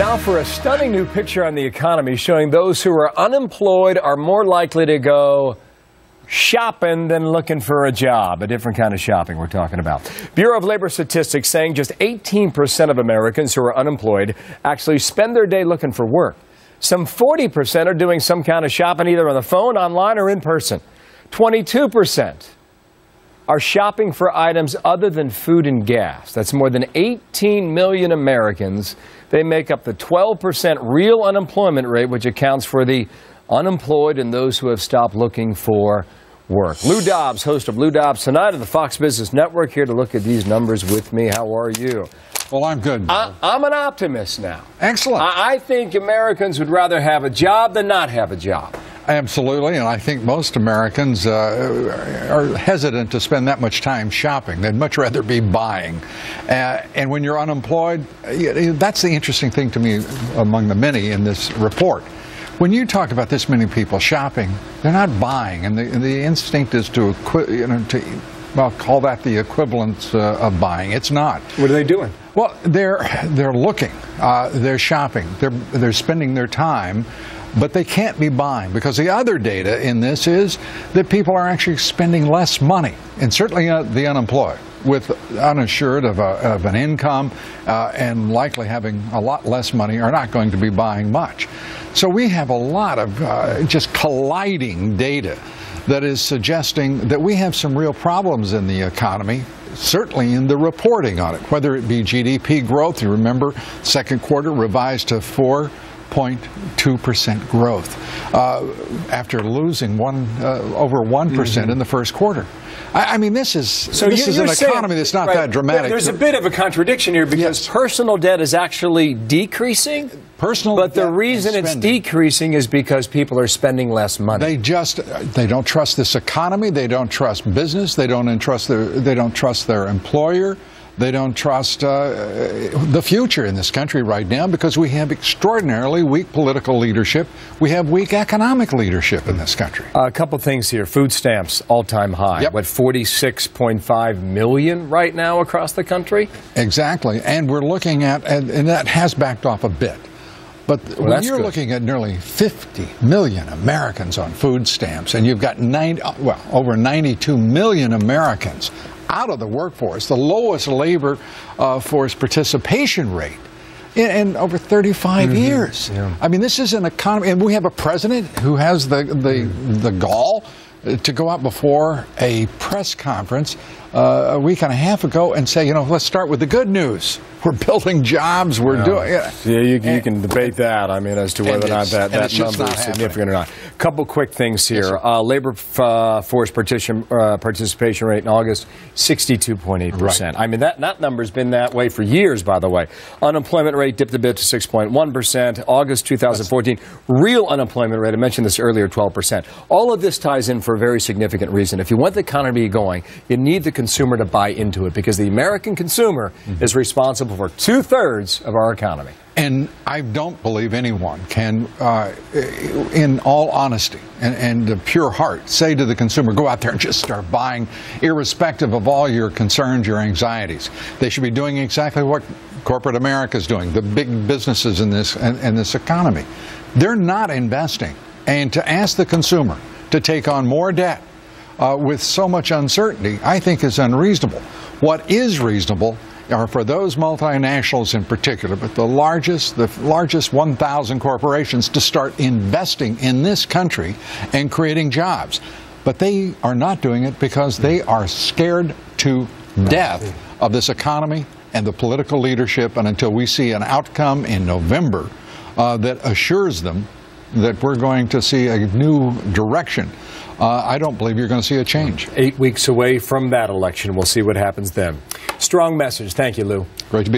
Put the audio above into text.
Now for a stunning new picture on the economy showing those who are unemployed are more likely to go shopping than looking for a job. A different kind of shopping we're talking about. Bureau of Labor Statistics saying just 18% of Americans who are unemployed actually spend their day looking for work. Some 40% are doing some kind of shopping either on the phone, online, or in person. 22% are shopping for items other than food and gas. That's more than 18 million Americans. They make up the 12% real unemployment rate, which accounts for the unemployed and those who have stopped looking for work. Lou Dobbs, host of Lou Dobbs Tonight on the Fox Business Network, here to look at these numbers with me. How are you? Well, I'm good. I'm an optimist now. Excellent. I think Americans would rather have a job than not have a job. Absolutely, and I think most Americans are hesitant to spend that much time shopping. They'd much rather be buying. And when you're unemployed, that's the interesting thing to me among the many in this report. When you talk about this many people shopping, they're not buying, and the instinct is to call that the equivalent of buying. It's not. What are they doing? Well, they're looking, they're shopping, they're spending their time. But they can't be buying, because the other data in this is that people are actually spending less money, and certainly the unemployed, with unassured of an income and likely having a lot less money, are not going to be buying much. So we have a lot of just colliding data that is suggesting that we have some real problems in the economy, certainly in the reporting on it, whether it be GDP growth. You remember, second quarter revised to 4.2% growth after losing over 1% in the first quarter. I mean, this is an economy that's not that dramatic. There's a bit of a contradiction here, because personal debt is actually decreasing. But the reason it's decreasing is because people are spending less money. They don't trust this economy. They don't trust business. They don't trust their employer. They don't trust the future in this country right now, because we have extraordinarily weak political leadership. We have weak economic leadership in this country. A couple things here. Food stamps, all-time high. Yep. What, 46.5 million right now across the country? Exactly. And we're looking at, and that has backed off a bit. But when you're looking at nearly 50 million Americans on food stamps, and you've got over 92 million Americans out of the workforce, the lowest labor force participation rate in over 35 years. Yeah. I mean, this is an economy, and we have a president who has the gall to go out before a press conference a week and a half ago and say, let's start with the good news. We're building jobs. We're doing. Yeah, you can debate that. I mean, as to whether or not that number is significant or not. A couple quick things here. Yes, labor force participation rate in August, 62.8%. Right. I mean, that number's been that way for years, by the way. Unemployment rate dipped a bit to 6.1%. August 2014, real unemployment rate, I mentioned this earlier, 12%. All of this ties in for a very significant reason. If you want the economy going, you need the consumer to buy into it, because the American consumer is responsible for 2/3 of our economy. And I don't believe anyone can, in all honesty and pure heart, say to the consumer, go out there and just start buying, irrespective of all your concerns, your anxieties. They should be doing exactly what corporate America is doing, the big businesses in this economy. They're not investing. And to ask the consumer to take on more debt with so much uncertainty, I think is unreasonable. What is reasonable are for those multinationals in particular, but the largest 1,000 corporations, to start investing in this country and creating jobs. But they are not doing it because they are scared to death of this economy and the political leadership. And until we see an outcome in November that assures them that we're going to see a new direction, I don't believe you're going to see a change. 8 weeks away from that election. We'll see what happens then. Strong message. Thank you, Lou. Great to be